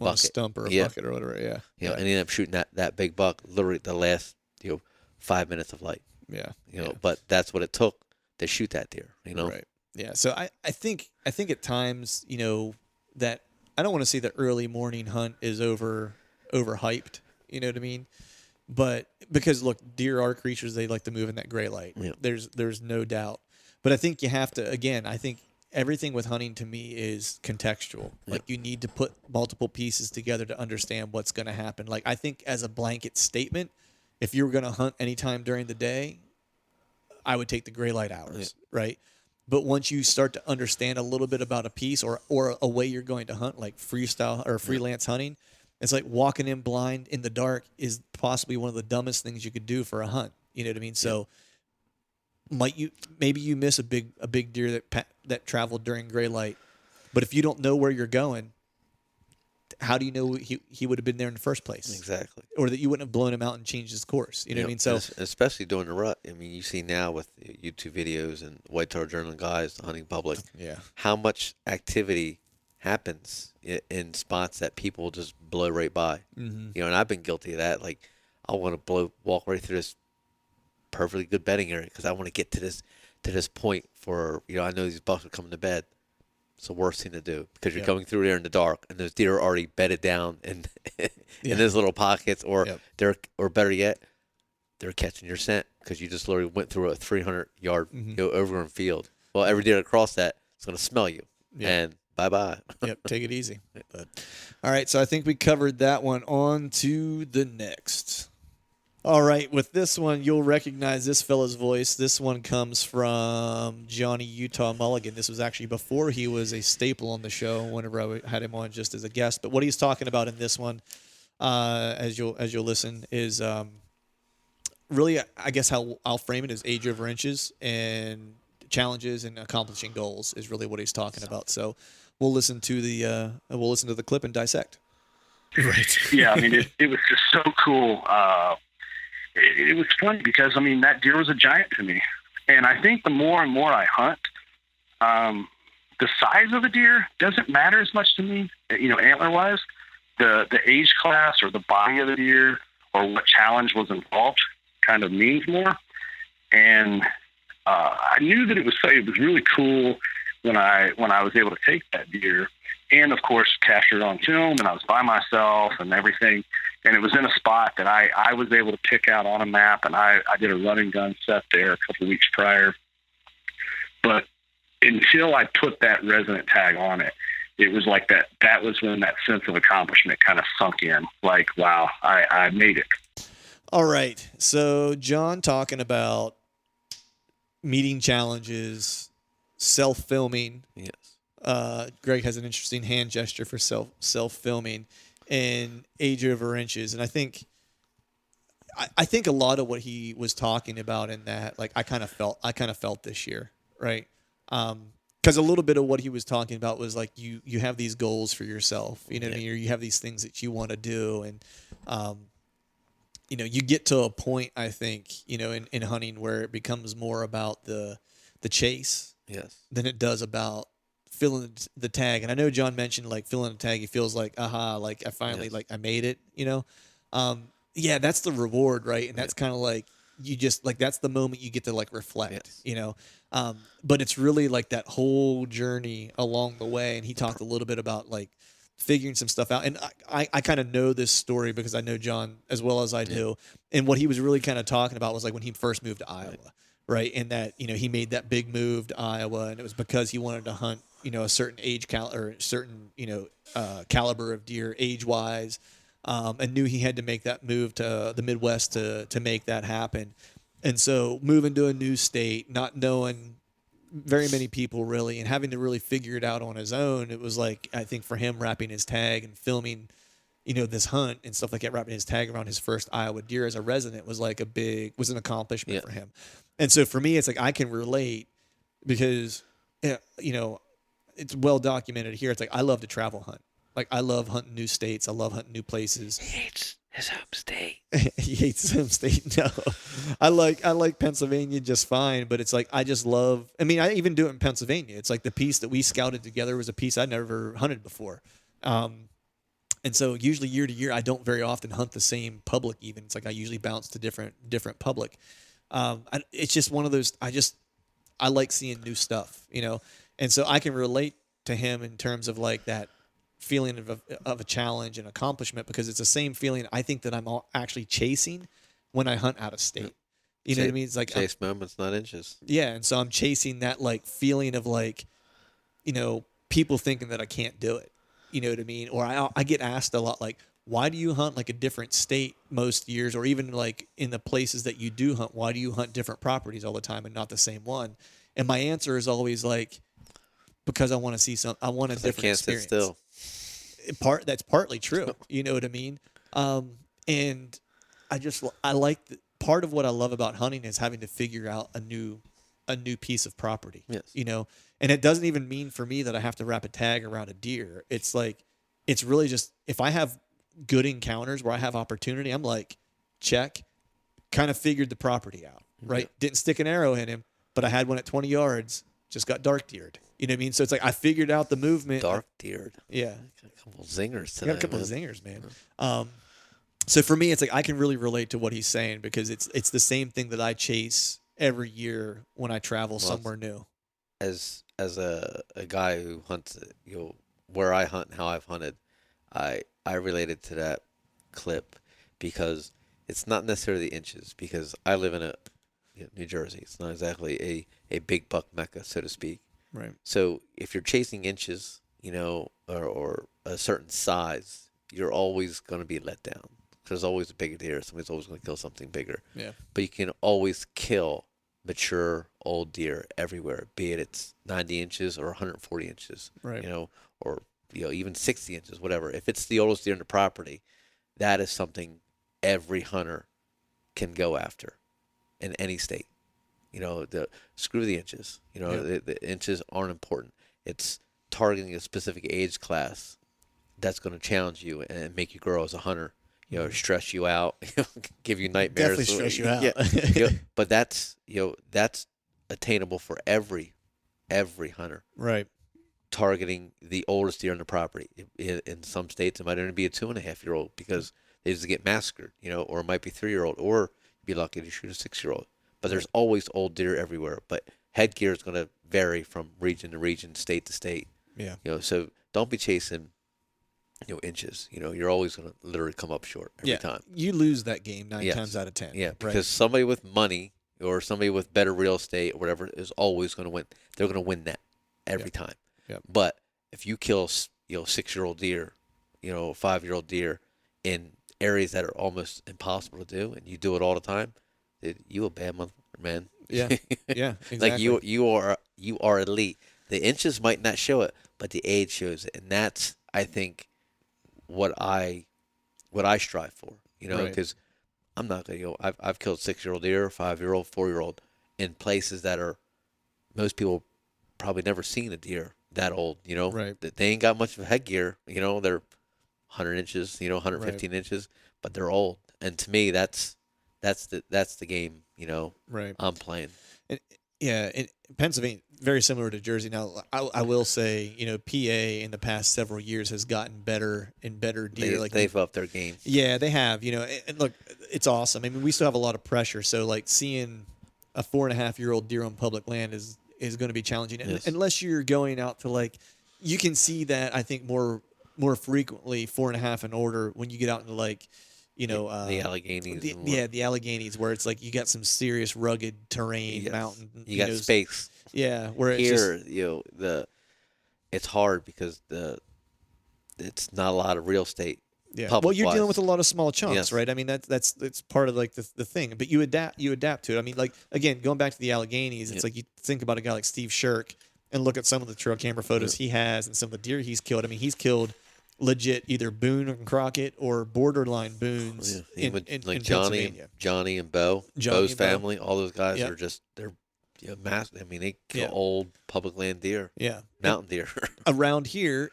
On a stump or a bucket or whatever. Yeah. And he ended up shooting that big buck literally the last 5 minutes of light. Yeah. But that's what it took to shoot that deer. Right. Yeah. So I think at times that I don't want to say the early morning hunt is overhyped. You know what I mean? But because look, deer are creatures, they like to move in that gray light. Yeah. There's no doubt. But I think you have to, again, I think everything with hunting to me is contextual. Like you need to put multiple pieces together to understand what's going to happen. Like I think as a blanket statement, if you were going to hunt anytime during the day, I would take the gray light hours, right? But once you start to understand a little bit about a piece or a way you're going to hunt, like freestyle or freelance hunting, it's like walking in blind in the dark is possibly one of the dumbest things you could do for a hunt. You know what I mean? So maybe you miss a big deer that traveled during gray light, but if you don't know where you're going, how do you know he would have been there in the first place? Exactly. Or that you wouldn't have blown him out and changed his course. You know what I mean? So especially during the rut. I mean, you see now with YouTube videos and whitetail journaling guys, the hunting public, how much activity happens in spots that people just blow right by. Mm-hmm. You know, and I've been guilty of that. Like, I want to walk right through this perfectly good bedding area because I want to get to this point for, I know these bucks are coming to bed. It's the worst thing to do because you're going through there in the dark and those deer are already bedded down in those little pockets, or or better yet, they're catching your scent because you just literally went through a 300-yard overgrown field. Well, every deer across that is going to smell you, and bye-bye. Yep, take it easy. But, all right, so I think we covered that one. On to the next. All right, with this one, you'll recognize this fella's voice. This one comes from Johnny Utah Mulligan. This was actually before he was a staple on the show, whenever I had him on just as a guest. But what he's talking about in this one, as you'll listen, is really, I guess how I'll frame it, is age over inches and challenges and accomplishing goals is really what he's talking about. So we'll listen to the clip and dissect. Right. Yeah, I mean, it was just so cool. It was funny because, I mean, that deer was a giant to me. And I think the more and more I hunt, the size of the deer doesn't matter as much to me, antler-wise. The age class or the body of the deer or what challenge was involved kind of means more. And I knew that it was really cool when I was able to take that deer and, of course, capture it on film, and I was by myself and everything. And it was in a spot that I was able to pick out on a map, and I did a run and gun set there a couple of weeks prior. But until I put that resonant tag on it, it was like that was when that sense of accomplishment kind of sunk in. Like, wow, I made it. All right. So John talking about meeting challenges, self-filming. Yes. Greg has an interesting hand gesture for self-filming. And age over inches. And I think a lot of what he was talking about in that, like, I kind of felt this year, right? Because a little bit of what he was talking about was like you have these goals for yourself, what I mean? Or you have these things that you want to do, and you get to a point, I think, in hunting where it becomes more about the chase, than it does about filling the tag. And I know John mentioned like filling the tag, he feels like, like I finally like I made it, that's the reward, right? And that's kind of like you just like that's the moment you get to like reflect, but it's really like that whole journey along the way. And he talked a little bit about like figuring some stuff out. And I kind of know this story because I know John as well as I do. And what he was really kind of talking about was like when he first moved to Iowa, right? And that, he made that big move to Iowa, and it was because he wanted to hunt a certain age caliber of deer age wise, and knew he had to make that move to the Midwest to make that happen. And so moving to a new state, not knowing very many people really, and having to really figure it out on his own, it was like, I think for him, wrapping his tag and filming, this hunt and stuff like that, wrapping his tag around his first Iowa deer as a resident was like was an accomplishment for him. And so for me, it's like, I can relate because, it's well documented here. It's like, I love to travel hunt. Like, I love hunting new states. I love hunting new places. He hates his home state. He hates his home state. No, I like Pennsylvania just fine, but it's like, I just love, I even do it in Pennsylvania. It's like the piece that we scouted together was a piece I'd never hunted before. And so usually year to year, I don't very often hunt the same public even. It's like I usually bounce to different public. It's just one of those, I like seeing new stuff, And so I can relate to him in terms of like that feeling of a challenge and accomplishment, because it's the same feeling I think that I'm actually chasing when I hunt out of state. You know what I mean? It's like chase moments, not inches. Yeah, and so I'm chasing that like feeling of like, people thinking that I can't do it. You know what I mean? Or I get asked a lot like, why do you hunt like a different state most years, or even like in the places that you do hunt, why do you hunt different properties all the time and not the same one? And my answer is always like, because I want to see I want a different experience. Sit still. That's partly true. You know what I mean? And I like part of what I love about hunting is having to figure out a new piece of property. Yes. You know, and it doesn't even mean for me that I have to wrap a tag around a deer. It's like, it's really just, if I have good encounters where I have opportunity, I'm like, check, kind of figured the property out, right? Yeah. Didn't stick an arrow in him, but I had one at 20 yards, just got dark deered. You know what I mean? So it's like, I figured out the movement. Dark deered. Yeah. A couple zingers today. Got a couple of zingers, man. So for me, it's like, I can really relate to what he's saying, because it's the same thing that I chase every year when I travel somewhere new. As a guy who hunts, where I hunt and how I've hunted, I related to that clip, because it's not necessarily the inches, because I live in New Jersey. It's not exactly a big buck mecca, so to speak. Right. So if you're chasing inches, or a certain size, you're always going to be let down. There's always a bigger deer. Somebody's always going to kill something bigger. Yeah. But you can always kill mature old deer everywhere, be it's 90 inches or 140 inches. Right. Or even 60 inches, whatever. If it's the oldest deer in the property, that is something every hunter can go after in any state. Screw the inches. The inches aren't important. It's targeting a specific age class that's going to challenge you and make you grow as a hunter. Stress you out, give you nightmares. Definitely stress you out. Yeah. But that's attainable for every hunter. Right. Targeting the oldest deer on the property. In some states, it might only be a 2.5-year-old, because they just get massacred, or it might be 3-year-old, or you'd be lucky to shoot a 6-year-old. But there's always old deer everywhere. But headgear is going to vary from region to region, state to state. Yeah. So don't be chasing, inches. You're always going to literally come up short every time. You lose that game 9 times out of 10. Yeah, because somebody with money or somebody with better real estate or whatever is always going to win. They're going to win that every time. Yeah. But if you kill, 6-year-old deer, 5-year-old deer in areas that are almost impossible to do, and you do it all the time, you a bad man. Yeah. Yeah. Exactly. Like you are elite. The inches might not show it, but the age shows it, and that's, I think, what I strive for. Because I'm not gonna I've killed 6-year-old deer, 5-year-old, 4-year-old in places that are most people probably never seen a deer that old. Right. They ain't got much of headgear. They're 100 inches, 115 inches, but they're old. And to me, that's the game. Right. I'm playing. And, in Pennsylvania, very similar to Jersey. Now, I will say, PA in the past several years has gotten better and better deer. They've upped their game. Yeah, they have. And look, it's awesome. I mean, we still have a lot of pressure. So, like, seeing a 4.5-year-old deer on public land is going to be challenging. Yes. Unless you're going out to you can see that, I think, more frequently 4.5 and older when you get out into the Alleghenies. The Alleghenies, where it's like you got some serious rugged terrain, mountain. You got space. Yeah, where here, it's hard because it's not a lot of real estate. Yeah. Well, you're dealing with a lot of small chunks, right? I mean, that's part of the thing. But you adapt to it. I mean, again, going back to the Alleghenies, it's like you think about a guy like Steve Shirk and look at some of the trail camera photos he has and some of the deer he's killed. I mean, he's killed legit either Boone and Crockett or borderline Boones in Pennsylvania. Johnny and Bo, Bo's family, all those guys are they're massive. I mean, they kill old public land deer, mountain deer. Around here,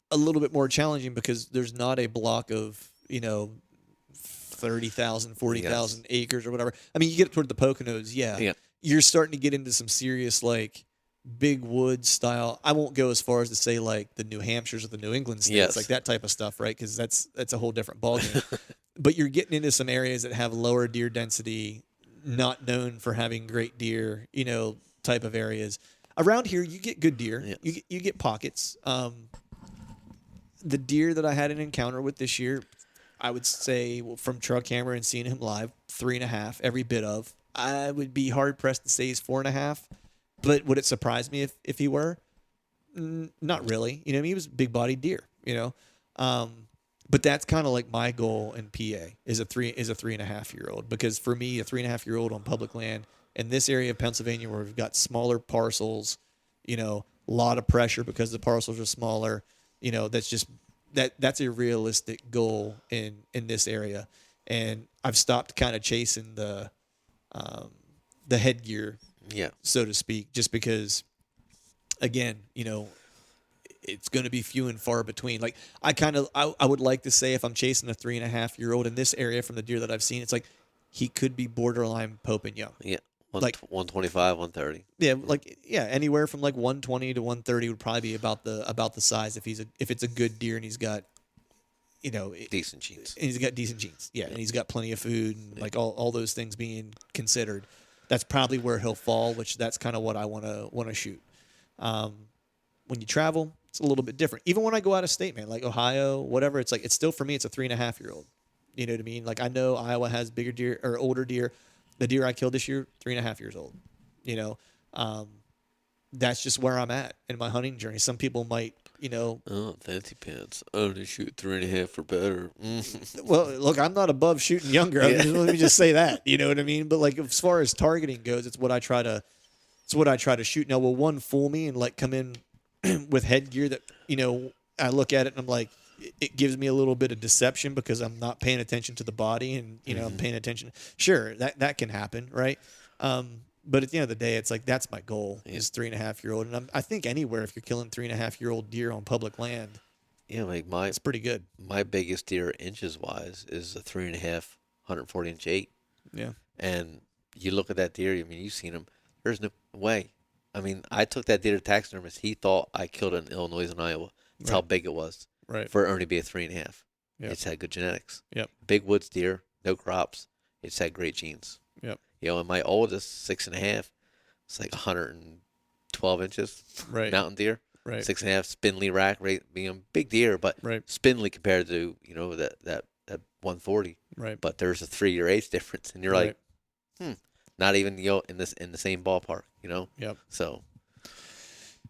a little bit more challenging because there's not a block of 30,000, 40,000 acres or whatever. I mean, you get toward the Poconos, you're starting to get into some serious big wood style. I won't go as far as to say the New Hampshires or the New England states, like that type of stuff, right? Because that's a whole different ballgame. But you're getting into some areas that have lower deer density, not known for having great deer, type of areas. Around here, you get good deer. Yes. You get pockets. The deer that I had an encounter with this year, I would say from truck camera and seeing him live, 3.5, every bit of. I would be hard pressed to say he's 4.5. But would it surprise me if he were? Not really. He was a big-bodied deer, But that's kind of like my goal in PA is a 3.5-year-old, because for me, a 3.5-year-old on public land in this area of Pennsylvania where we've got smaller parcels, a lot of pressure because the parcels are smaller, that's a realistic goal in this area. And I've stopped kind of chasing the headgear, so to speak, just because, again, it's going to be few and far between. Like I would like to say if I'm chasing a 3.5-year-old in this area from the deer that I've seen, it's like he could be borderline Pope and Young. Yeah. Like 125, 130. Yeah, anywhere from like 120 to 130 would probably be about the size if it's a good deer and he's got decent genes. And he's got decent genes. Yeah, and he's got plenty of food and like all those things being considered. That's probably where he'll fall, which that's kind of what I want to shoot. When you travel, it's a little bit different. Even when I go out of state, man, like Ohio, whatever, it's like it's still for me it's a 3.5-year-old. You know what I mean? Like I know Iowa has bigger deer or older deer. The deer I killed this year, 3.5 years old. That's just where I'm at in my hunting journey. Some people might, Oh, fancy pants. I only shoot 3.5 or better. Well, look, I'm not above shooting younger. Let me just say that. You know what I mean? But like as far as targeting goes, it's what I try to shoot. Now, will one fool me and like come in with headgear that I look at it and I'm like, it gives me a little bit of deception because I'm not paying attention to the body and I'm paying attention. Sure, that can happen, right? But at the end of the day, it's like that's my goal is 3.5-year-old, and I think anywhere if you're killing 3.5-year-old deer on public land, like it's pretty good. My biggest deer inches wise is a 3.5, 140-inch 8. Yeah, and you look at that deer. I mean, you've seen him. There's no way. I mean, I took that deer to taxidermist. He thought I killed it in Illinois and Iowa. That's how big it was. Right. For it only to be a 3.5. Yep. It's had good genetics. Yep. Big woods deer, no crops. It's had great genes. Yep. And my oldest 6.5, it's like 112 inches. Right. Mountain deer. Right. 6.5 spindly rack, right? Being big deer, but spindly compared to that 140. Right. But there's a 3-year age difference, and you're like, not even in the same ballpark. Yep.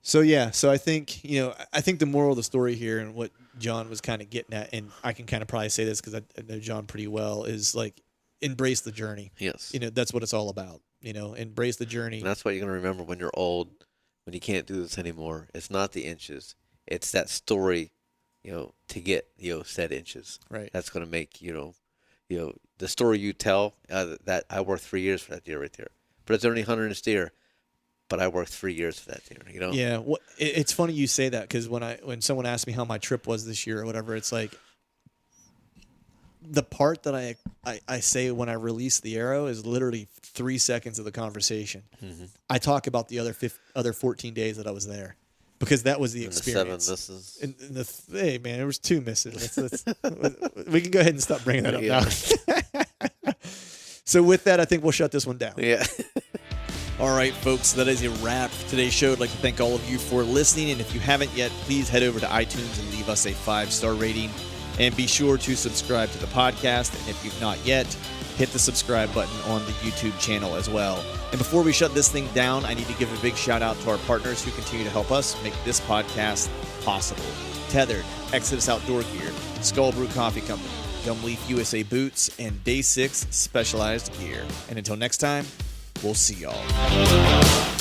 So yeah, so I think the moral of the story here and what John was kind of getting at, and I can kind of probably say this because I know John pretty well, is like embrace the journey. Yes. That's what it's all about. Embrace the journey. And that's what you're gonna remember when you're old, when you can't do this anymore. It's not the inches, it's that story, to get said inches. Right. That's gonna make the story you tell. That I worked 3 years for that deer right there, but it's only 100-inch deer. But I worked 3 years for that deer, Yeah, well, it's funny you say that because when someone asked me how my trip was this year or whatever, it's like the part that I say when I release the arrow is literally 3 seconds of the conversation. Mm-hmm. I talk about the other 14 days that I was there because that was the experience. The 7 misses. Hey man, there was 2 misses. We can go ahead and stop bringing that up now. So with that, I think we'll shut this one down. Yeah. All right, folks, that is a wrap for today's show. I'd like to thank all of you for listening. And if you haven't yet, please head over to iTunes and leave us a 5-star rating. And be sure to subscribe to the podcast. And if you've not yet, hit the subscribe button on the YouTube channel as well. And before we shut this thing down, I need to give a big shout out to our partners who continue to help us make this podcast possible. Tethered, Exodus Outdoor Gear, Skull Brew Coffee Company, Gumleaf USA Boots, and Day 6 Specialized Gear. And until next time, we'll see y'all.